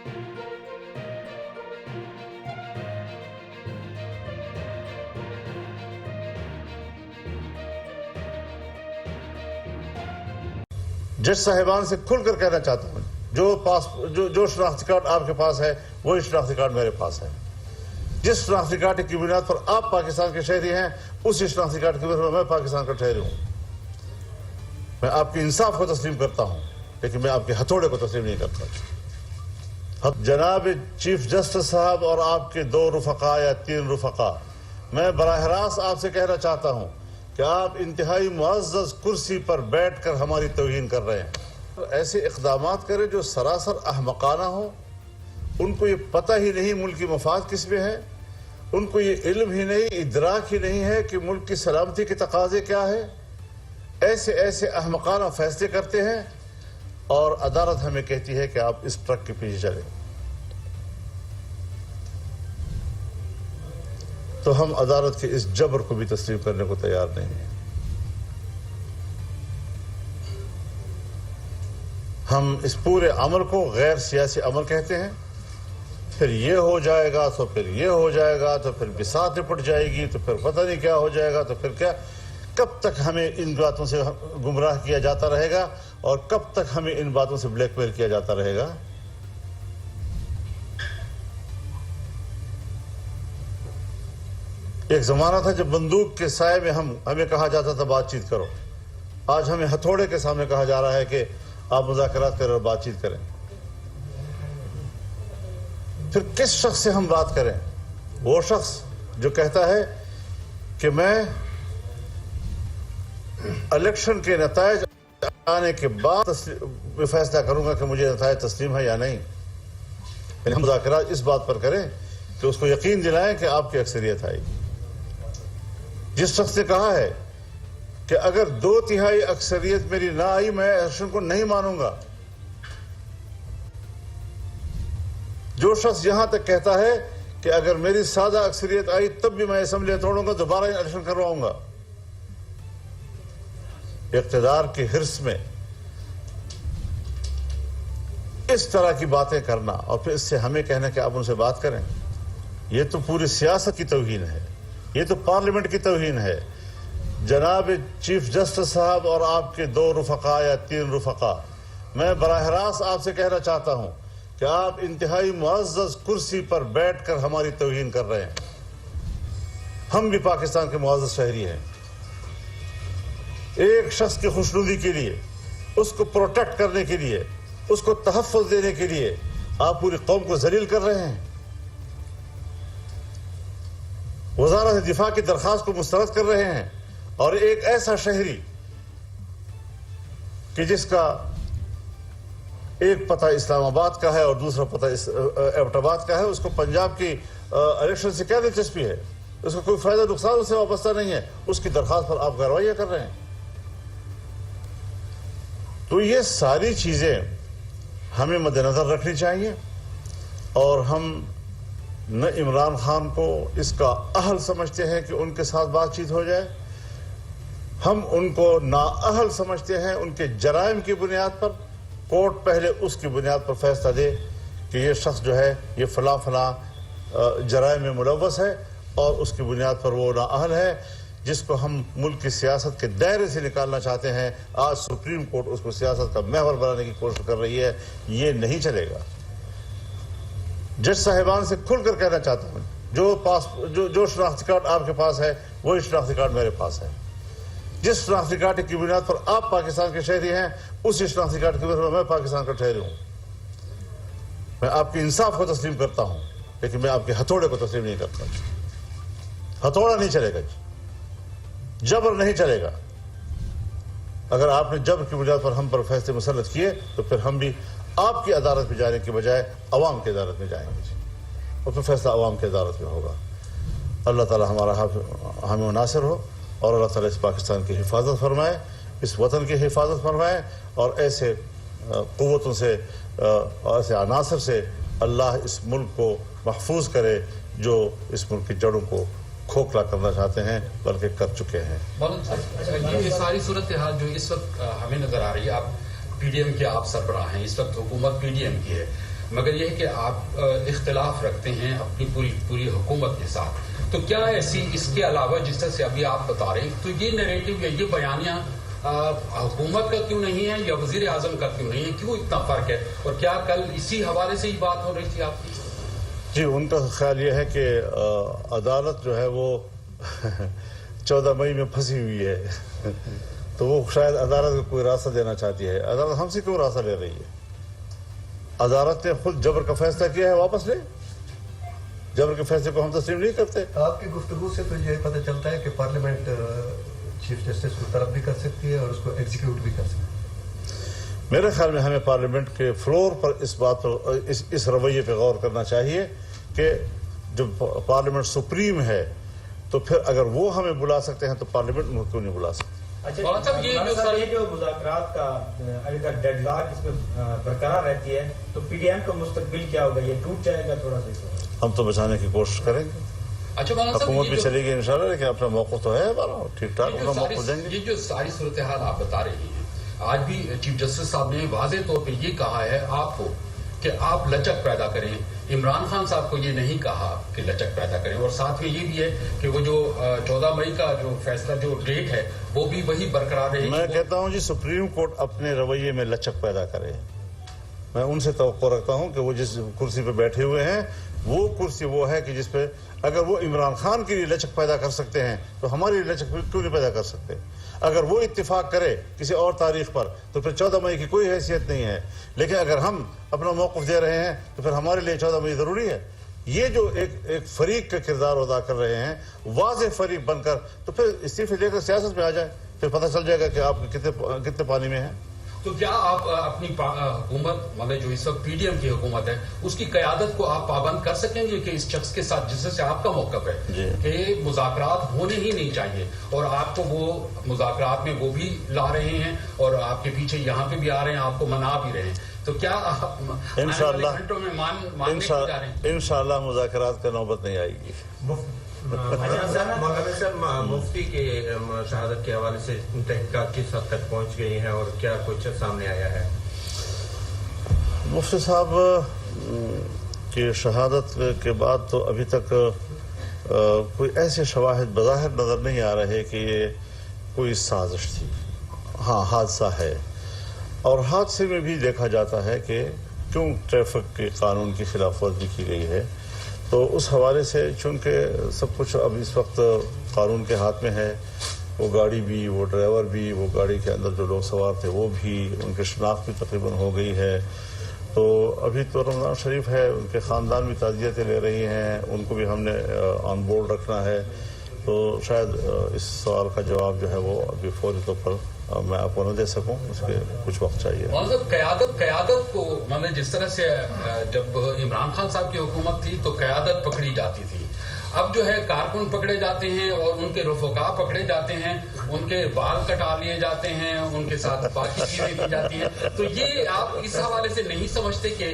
جج صاحبان سے کھل کر کہنا چاہتا ہوں جو شناختی کارڈ آپ کے پاس ہے وہی شناختی کارڈ میرے پاس ہے. جس شناختی کارڈ کی بنیاد پر آپ پاکستان کے شہری ہیں اسی شناختی کارڈ کی بنیاد پر میں پاکستان کا شہری ہوں. میں آپ کے انصاف کو تسلیم کرتا ہوں لیکن میں آپ کے ہتھوڑے کو تسلیم نہیں کرتا. جناب چیف جسٹس صاحب اور آپ کے 2 رفقا یا 3 رفقا، میں براہ راست آپ سے کہنا چاہتا ہوں کہ آپ انتہائی معزز کرسی پر بیٹھ کر ہماری توہین کر رہے ہیں. ایسے اقدامات کریں جو سراسر احمقانہ ہوں. ان کو یہ پتہ ہی نہیں ملک کی مفاد کس میں ہے، ان کو یہ علم ہی نہیں، ادراک ہی نہیں ہے کہ ملک کی سلامتی کے تقاضے کیا ہے. ایسے احمقانہ فیصلے کرتے ہیں اور عدالت ہمیں کہتی ہے کہ آپ اس ٹرک کے پیچھے چلیں. تو ہم عدالت کے اس جبر کو بھی تسلیم کرنے کو تیار نہیں ہیں. ہم اس پورے عمل کو غیر سیاسی عمل کہتے ہیں. پھر یہ ہو جائے گا تو پھر یہ ہو جائے گا تو پھر بساط نپٹ جائے گی تو پھر پتہ نہیں کیا ہو جائے گا تو پھر کیا. کب تک ہمیں ان باتوں سے گمراہ کیا جاتا رہے گا اور کب تک ہمیں ان باتوں سے بلیک میل کیا جاتا رہے گا. ایک زمانہ تھا جب بندوق کے سائے میں ہمیں کہا جاتا تھا بات چیت کرو. آج ہمیں ہتھوڑے کے سامنے کہا جا رہا ہے کہ آپ مذاکرات کریں اور بات چیت کریں. پھر کس شخص سے ہم بات کریں؟ وہ شخص جو کہتا ہے کہ میں الیکشن کے نتائج آنے کے بعد فیصلہ کروں گا کہ مجھے نتائج تسلیم ہے یا نہیں. ہم مذاکرات اس بات پر کریں کہ اس کو یقین دلائیں کہ آپ کی اکثریت آئے گی. جس شخص نے کہا ہے کہ اگر 2/3 اکثریت میری نہ آئی میں الیکشن کو نہیں مانوں گا. جو شخص یہاں تک کہتا ہے کہ اگر میری سادہ اکثریت آئی تب بھی میں اسمبلی توڑوں گا، دوبارہ الیکشن کرواؤں گا. اقتدار کی حرص میں اس طرح کی باتیں کرنا اور پھر اس سے ہمیں کہنا کہ آپ ان سے بات کریں، یہ تو پوری سیاست کی توہین ہے، یہ تو پارلیمنٹ کی توہین ہے. جناب چیف جسٹس صاحب اور آپ کے 2 رفقا یا 3 رفقا، میں براہ راست آپ سے کہنا چاہتا ہوں کہ آپ انتہائی معزز کرسی پر بیٹھ کر ہماری توہین کر رہے ہیں. ہم بھی پاکستان کے معزز شہری ہیں. ایک شخص کی خوشنودی کے لیے، اس کو پروٹیکٹ کرنے کے لیے، اس کو تحفظ دینے کے لیے آپ پوری قوم کو ذلیل کر رہے ہیں. وزارت دفاع کی درخواست کو مسترد کر رہے ہیں اور ایک ایسا شہری کہ جس کا ایک پتہ اسلام آباد کا ہے اور دوسرا پتہ ایبٹ آباد کا ہے، اس کو پنجاب کی الیکشن سے کیا دلچسپی ہے؟ اس کو کوئی فائدہ نقصان اس سے وابستہ نہیں ہے. اس کی درخواست پر آپ کارروائیاں کر رہے ہیں. تو یہ ساری چیزیں ہمیں مد نظر رکھنی چاہیے اور ہم نہ عمران خان کو اس کا اہل سمجھتے ہیں کہ ان کے ساتھ بات چیت ہو جائے، ہم ان کو نااہل سمجھتے ہیں ان کے جرائم کی بنیاد پر. کورٹ پہلے اس کی بنیاد پر فیصلہ دے کہ یہ شخص جو ہے یہ فلاں جرائم میں ملوث ہے اور اس کی بنیاد پر وہ نااہل ہے جس کو ہم ملک کی سیاست کے دائرے سے نکالنا چاہتے ہیں. آج سپریم کورٹ اس کو سیاست کا محور بنانے کی کوشش کر رہی ہے. یہ نہیں چلے گا. جج صاحبان سے کھل کر کہنا چاہتا ہوں جو شناختی کارڈ آپ کے پاس ہے وہی شناختی کارڈ میرے پاس ہے. جس شناختی کارڈ کی بنیاد پر آپ پاکستان کے شہری ہیں اسی شناختی کارڈ کی بنیاد پر میں پاکستان کا شہری ہوں. میں آپ کے انصاف کو تسلیم کرتا ہوں لیکن میں آپ کے ہتھوڑے کو تسلیم نہیں کرتا. ہتھوڑا نہیں چلے گا، جبر نہیں چلے گا. اگر آپ نے جبر کی بنیاد پر ہم پر فیصلے مسلط کیے تو پھر ہم بھی آپ کی عدالت میں جانے کے بجائے عوام کی عدالت میں جائیں گے اور پھر فیصلہ عوام کی عدالت میں ہوگا. اللہ تعالی ہمارا حامی و ناصر ہو اور اللہ تعالی اس پاکستان کی حفاظت فرمائے، اس وطن کی حفاظت فرمائے اور ایسے قوتوں سے اور ایسے عناصر سے اللہ اس ملک کو محفوظ کرے جو اس ملک کی جڑوں کو کھوکھلا کرنا چاہتے ہیں بلکہ کر چکے ہیں. یہ ساری صورتحال جو اس وقت ہمیں نظر آ رہی ہے، آپ پی ڈی ایم کے آپ سربراہ ہیں، اس وقت حکومت پی ڈی ایم کی ہے، مگر یہ ہے کہ آپ اختلاف رکھتے ہیں اپنی پوری حکومت کے ساتھ. تو کیا ایسی اس کے علاوہ جس طرح سے ابھی آپ بتا رہے ہیں تو یہ نیریٹو یا یہ بیانیہ حکومت کا کیوں نہیں ہے یا وزیر اعظم کا کیوں نہیں ہے؟ کیوں اتنا فرق ہے؟ اور کیا کل اسی حوالے سے ہی بات ہو رہی تھی آپ کی؟ جی ان کا خیال یہ ہے کہ عدالت جو ہے وہ 14 مئی میں پھنسی ہوئی ہے تو وہ شاید عدالت کو کوئی راستہ دینا چاہتی ہے. عدالت ہم سے کیوں راستہ لے رہی ہے؟ عدالت نے خود جبر کا فیصلہ کیا ہے, واپس لے. جبر کے فیصلے کو ہم تسلیم نہیں کرتے. آپ کی گفتگو سے تو یہ پتہ چلتا ہے کہ پارلیمنٹ چیف جسٹس کو طلب بھی کر سکتی ہے اور اس کو ایگزیکیوٹ بھی کر سکتی ہے. میرے خیال میں ہمیں پارلیمنٹ کے فلور پر اس بات پر اس رویے پہ غور کرنا چاہیے کہ جب پارلیمنٹ سپریم ہے تو پھر اگر وہ ہمیں بلا سکتے ہیں تو پارلیمنٹ میں کیوں نہیں بلا سکتے؟ اچھا یہ جو مذاکرات کا اگر ڈیڈ لاک اس میں برقرار رہتی ہے تو پی ڈی ایم کا مستقبل کیا ہوگا؟ یہ ٹوٹ جائے گا تھوڑا سا؟ ہم تو بچانے کی کوشش کریں گے. اچھا مولانا صاحب حکومت بھی چلے گی انشاءاللہ, لیکن اپنا موقف تو ہے ہمارا ٹھیک ٹھاک, اپنا موقف دیں گے. یہ جو ساری صورتحال آپ بتا رہے ہیں, آج بھی چیف جسٹس صاحب نے واضح طور پہ یہ کہا ہے آپ کو کہ آپ لچک پیدا کریں. عمران خان صاحب کو یہ نہیں کہا کہ لچک پیدا کریں, اور ساتھ میں یہ بھی ہے کہ وہ جو 14 مئی کا جو فیصلہ جو ڈیٹ ہے وہ بھی وہی برقرار رہے. میں کہتا ہوں جی سپریم کورٹ اپنے رویے میں لچک پیدا کرے. میں ان سے توقع رکھتا ہوں کہ وہ جس کرسی پہ بیٹھے ہوئے ہیں وہ کرسی وہ ہے کہ جس پہ اگر وہ عمران خان کے لیے لچک پیدا کر سکتے ہیں تو ہماری لچک کیوں نہیں پیدا کر سکتے؟ اگر وہ اتفاق کرے کسی اور تاریخ پر تو پھر 14 مئی کی کوئی حیثیت نہیں ہے. لیکن اگر ہم اپنا موقف دے رہے ہیں تو پھر ہمارے لیے 14 مئی ضروری ہے. یہ جو ایک فریق کا کردار ادا کر رہے ہیں واضح فریق بن کر, تو پھر استعفے لے کر سیاست میں آ جائیں, پھر پتہ چل جائے گا کہ آپ کتنے پانی میں ہیں. تو کیا آپ اپنی حکومت مطلب جو اس وقت پی ڈی ایم کی حکومت ہے اس کی قیادت کو آپ پابند کر سکیں گے کہ اس شخص کے ساتھ جس سے آپ کا موقف ہے کہ مذاکرات ہونے ہی نہیں چاہیے, اور آپ کو وہ مذاکرات میں وہ بھی لا رہے ہیں اور آپ کے پیچھے یہاں پہ بھی آ رہے ہیں, آپ کو منا بھی رہے ہیں, تو کیا انشاءاللہ مذاکرات کا نوبت نہیں آئے گی؟ مولانا صاحب مفتی کے شہادت کے حوالے سے تحقیقات کس حد تک پہنچ گئی ہیں اور کیا کچھ سامنے آیا ہے؟ مفتی صاحب کی شہادت کے بعد تو ابھی تک کوئی ایسے شواہد بظاہر نظر نہیں آ رہے کہ یہ کوئی سازش تھی. ہاں حادثہ ہے, اور حادثے میں بھی دیکھا جاتا ہے کہ کیوں ٹریفک کے قانون کی خلاف ورزی کی گئی ہے. تو اس حوالے سے چونکہ سب کچھ اب اس وقت قانون کے ہاتھ میں ہے, وہ گاڑی بھی, وہ ڈرائیور بھی, وہ گاڑی کے اندر جو لوگ سوار تھے وہ بھی, ان کی شناخت بھی تقریباً ہو گئی ہے. تو ابھی تو رمضان شریف ہے, ان کے خاندان بھی تعزیتیں لے رہی ہیں, ان کو بھی ہم نے آن بورڈ رکھنا ہے. تو شاید اس سوال کا جواب جو ہے وہ ابھی فوری طور پر میں آپ کو نہ دے سکوں, اس کے کچھ وقت چاہیے. مطلب قیادت کو مطلب جس طرح سے جب عمران خان صاحب کی حکومت تھی تو قیادت پکڑی جاتی تھی, اب جو ہے کارکن پکڑے جاتے ہیں اور ان کے رفقا پکڑے جاتے ہیں, ان کے بال کٹا لیے جاتے ہیں, ان کے ساتھ باقی چیزیں کی جاتی ہیں. تو یہ آپ اس حوالے سے نہیں سمجھتے کہ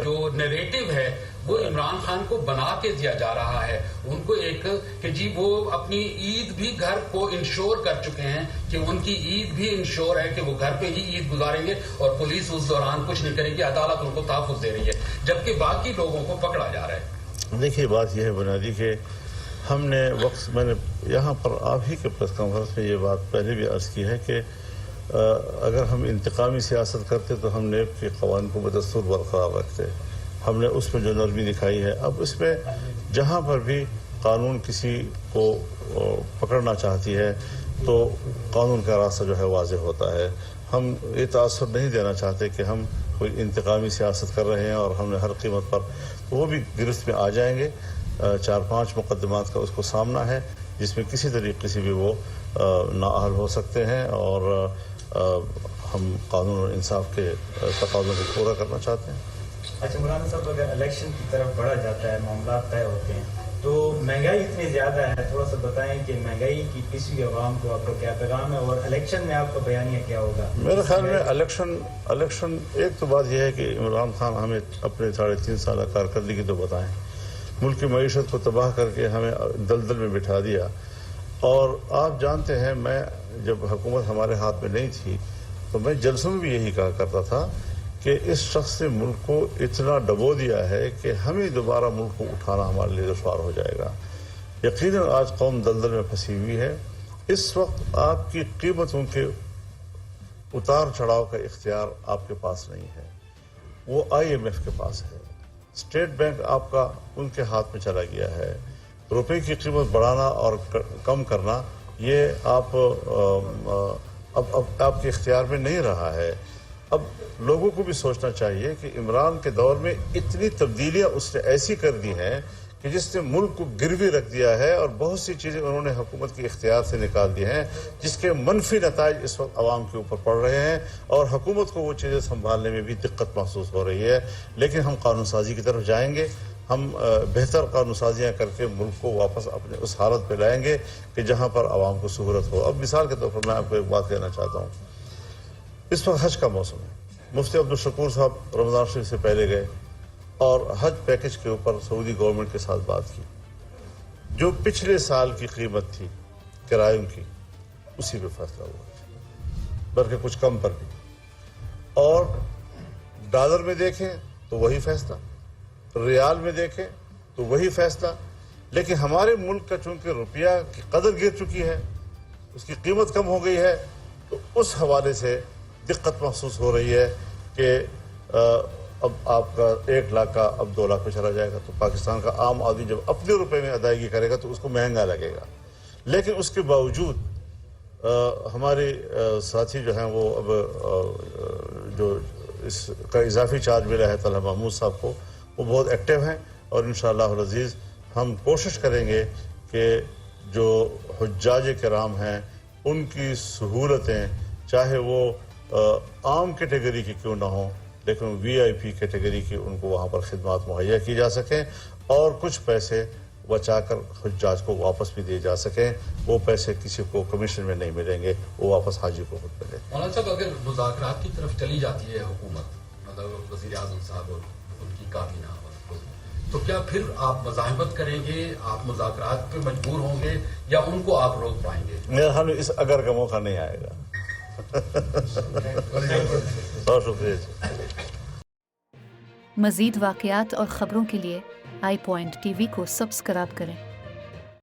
جو نیریٹو ہے وہ عمران خان کو بنا کے دیا جا رہا ہے, ان کو ایک کہ جی وہ اپنی عید بھی گھر کو انشور کر چکے ہیں کہ ان کی عید بھی انشور ہے کہ وہ گھر پہ ہی عید گزاریں گے اور پولیس اس دوران کچھ نہیں کرے گی, عدالت ان کو تحفظ دے رہی ہے, جبکہ باقی لوگوں کو پکڑا جا رہا ہے. دیکھیے بات یہ ہے بنیادی کہ ہم نے میں نے یہاں پر آپ ہی کے پریس کانفرنس میں یہ بات پہلے بھی عرض کی ہے کہ اگر ہم انتقامی سیاست کرتے تو ہم نیب کے قوانین کو بدستور برقرار رکھتے. ہم نے اس میں جو نرمی دکھائی ہے, اب اس میں جہاں پر بھی قانون کسی کو پکڑنا چاہتی ہے تو قانون کا راستہ جو ہے واضح ہوتا ہے. ہم یہ تاثر نہیں دینا چاہتے کہ ہم کوئی انتقامی سیاست کر رہے ہیں اور ہم نے ہر قیمت پر, تو وہ بھی گرفت میں آ جائیں گے. 4-5 مقدمات کا اس کو سامنا ہے جس میں کسی طریقے سے بھی وہ نااہل ہو سکتے ہیں, اور ہم قانون اور انصاف کے تقاضوں کو پورا کرنا چاہتے ہیں. اچھا مولانا صاحب, اگر الیکشن کی طرف بڑھا جاتا ہے, معاملات طے ہوتے ہیں, تو مہنگائی اتنی زیادہ ہے, تھوڑا سا بتائیں کہ مہنگائی کی پسی عوام کو آپ کا کیا پیغام ہے, اور الیکشن میں آپ کا بیانیہ کیا ہوگا؟ میرے خیال میں الیکشن ایک تو بات یہ ہے کہ عمران خان ہمیں اپنے 3.5 سالہ کارکردگی تو بتائیں, ملک کی معیشت کو تباہ کر کے ہمیں دلدل میں بٹھا دیا. اور آپ جانتے ہیں میں جب حکومت ہمارے ہاتھ میں نہیں تھی تو میں جلسوں میں بھی یہی کہا کرتا تھا کہ اس شخص نے ملک کو اتنا ڈبو دیا ہے کہ ہمیں دوبارہ ملک کو اٹھانا ہمارے لیے دشوار ہو جائے گا. یقیناً آج قوم دلدل میں پھنسی ہوئی ہے. اس وقت آپ کی قیمتوں کے اتار چڑھاؤ کا اختیار آپ کے پاس نہیں ہے, وہ IMF کے پاس ہے. اسٹیٹ بینک آپ کا ان کے ہاتھ میں چلا گیا ہے. روپے کی قیمت بڑھانا اور کم کرنا یہ اب آپ کے اختیار میں نہیں رہا ہے. اب لوگوں کو بھی سوچنا چاہیے کہ عمران کے دور میں اتنی تبدیلیاں اس نے ایسی کر دی ہیں کہ جس نے ملک کو گروی رکھ دیا ہے, اور بہت سی چیزیں انہوں نے حکومت کے اختیار سے نکال دی ہیں جس کے منفی نتائج اس وقت عوام کے اوپر پڑ رہے ہیں, اور حکومت کو وہ چیزیں سنبھالنے میں بھی دقت محسوس ہو رہی ہے. لیکن ہم قانون سازی کی طرف جائیں گے, ہم بہتر قانون سازیاں کر کے ملک کو واپس اپنے اس حالت پہ لائیں گے کہ جہاں پر عوام کو سہولت ہو. اب مثال کے طور پر میں آپ کو ایک بات کہنا چاہتا ہوں. اس وقت حج کا موسم ہے. مفتی عبدالشکور صاحب رمضان شریف سے پہلے گئے اور حج پیکج کے اوپر سعودی گورنمنٹ کے ساتھ بات کی. جو پچھلے سال کی قیمت تھی کرایوں کی, اسی پہ فیصلہ ہوا, بلکہ کچھ کم پر بھی. اور ڈالر میں دیکھیں تو وہی فیصلہ, ریال میں دیکھیں تو وہی فیصلہ. لیکن ہمارے ملک کا چونکہ روپیہ کی قدر گر چکی ہے, اس کی قیمت کم ہو گئی ہے, تو اس حوالے سے دقت محسوس ہو رہی ہے کہ اب آپ کا 1 لاکھ کا اب 2 لاکھ پہ چلا جائے گا. تو پاکستان کا عام آدمی جب اپنے روپے میں ادائیگی کرے گا تو اس کو مہنگا لگے گا. لیکن اس کے باوجود ہمارے ساتھی جو ہیں وہ اب جو اس کا اضافی چارج ملا ہے طلحہ محمود صاحب کو, وہ بہت ایکٹیو ہیں, اور انشاءاللہ العزیز ہم کوشش کریں گے کہ جو حجاج کرام ہیں ان کی سہولتیں, چاہے وہ عام کیٹیگری کی کیوں نہ ہوں, لیکن VIP کیٹیگری کی ان کو وہاں پر خدمات مہیا کی جا سکیں, اور کچھ پیسے بچا کر حجاج کو واپس بھی دیے جا سکیں. وہ پیسے کسی کو کمیشن میں نہیں ملیں گے, وہ واپس حاجی کو خود ملے. مولانا صاحب, اگر مذاکرات کی طرف چلی جاتی ہے حکومت, مطلب وزیر اعظم صاحب اور ان کی کابینہ, تو کیا پھر آپ مزاحمت کریں گے, آپ مذاکرات پہ مجبور ہوں گے, یا ان کو آپ روک پائیں گے؟ میرا خیال میں اس اگر کا موقع نہیں آئے گا. بہت شکریہ. مزید واقعات اور خبروں کے لیے آئی پوائنٹ TV کو سبسکرائب کریں.